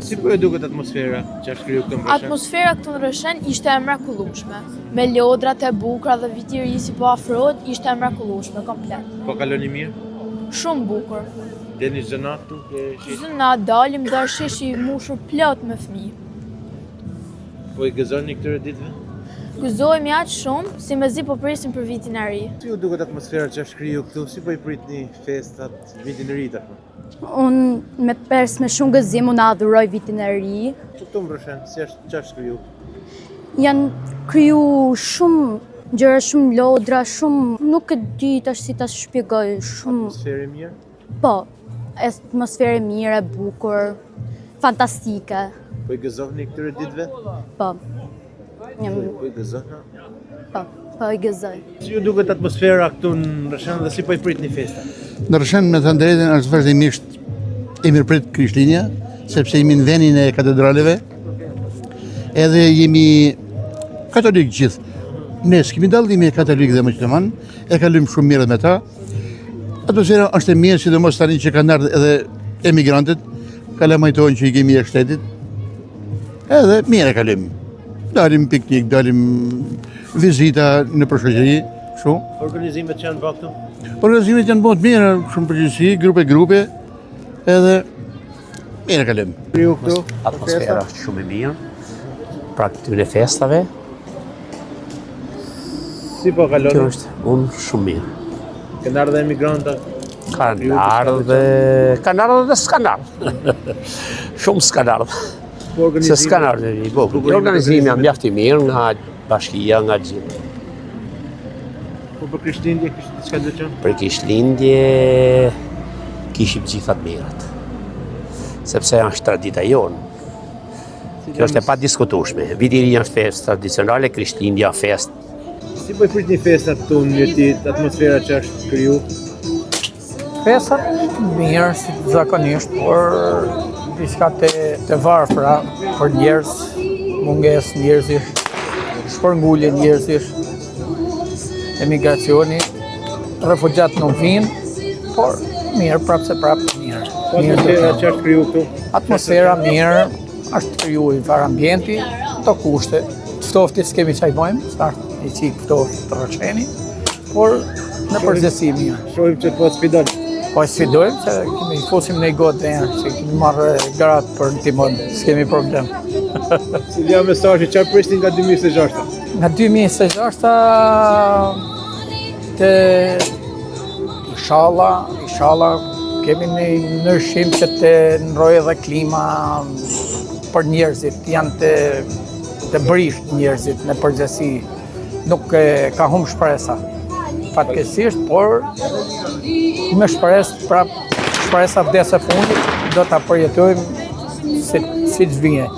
Si po e duket atmosfera që është kriju këtu në Rëshen? Atmosfera këtu në Rëshen ishte e mrekullueshme. Me lodrat e bukura dhe viti i ri si po afrohet, ishte e mrekullueshme komplet. Po kaloni mirë? Shumë bukur. Deni çdo natë këtu? Çdo natë dalim dhe sheshi i mushur plot me fëmijë. Po i gëzoni këtyre ditëve? Gëzohemi aq shumë si mezi po presim për vitin e ri. Si ju duket atmosfera që është kriju këtu? Si po i pritni festat vitin e ri tashmë? Unë me shumë gëzim unë adhuroj vitin e ri. Këtu në Rëshen, si është që është kriju? Janë kriju shumë gjëra, shumë lodra, shumë nuk e di tash si ta shpjegoj, shumë. Atmosferë e mirë? Po, atmosferë e mirë, e bukur, fantastike. Po i gëzohni këtyre ditëve? Po. Po i gëzohna? Po i gëzoj. Si ju duket atmosfera këtu në Rëshen dhe si po i pritni festat? Në Rëshen, me të drejtën, është vazhdimisht e mirëprit Krishtlindja, sepse jemi në vendin e katedraleve, edhe jemi katolik gjithë. Ne s'kemi dallime katolik dhe musliman, e kalojmë shumë mirë me ta. Atmosfera është e mirë, sidomos tani që kanë ardhur edhe emigrantët, kalamajtojnë që i kemi e shtetit, edhe mirë e kalojmë. Dalim piknik, dalim vizita në përshoqëri, shumë. Organizimet që janë bërë këtu? Organizimet janë bërë të mira, shumë përgjithësi, grupe, edhe mirë kalojmë. Kriju këtu? Atmosfera është shumë e mirë, pra këtyre festave. Si po kaloni? Kjo është shumë mirë. Kanë ardhur emigranta? Kanë ardhur dhe s'kanë ardhur. Shumë s'kanë ardhur. Se s'kanë ardhur i bukur. Organizimi janë mjaft i mirë nga bashkia, nga gjithë. Po për Krishtlindje kishte diçka të qenë? Për Krishtlindje kishim gjithat mirat. Sepse është tradita jonë. Kjo është e pa diskutueshme. Viti i ri është festë tradicionale, Krishtlindja festë. Si po i pritni festat këtu në mirëtit, atmosfera që është kriju? Festat mirë, si zakonisht, por diçka të varfra për njerëz, mungesë njerëzish, shpërngulje njerëzish, emigracioni, refugjat nuk vinë, por mirë, prapë mirë. Atmosfera që është kriju këtu? Atmosfera mirë, është kriju i var ambienti, të kushte. Ftoftit s'kemi qaj bojmë, s'artë i qikë ftoftit të Rësheni, por në përgjithësi mirë. Shohim që po sfidojmë. Po sfidojmë që kemi fusim në i gotë dhe njerë, që kemi marrë gratë për në timon, s'kemi problem. Cili janë mesazhi që prisni nga 2026? Nga 2026 të inshallah kemi një ndryshim që të ndrojë edhe klima për njerëzit, janë të brisht njerëzit në përgjithësi, nuk ka humbë shpresa. Fatkeqësisht, por me shpresa vdes e fundit do ta përjetojmë si të vijë.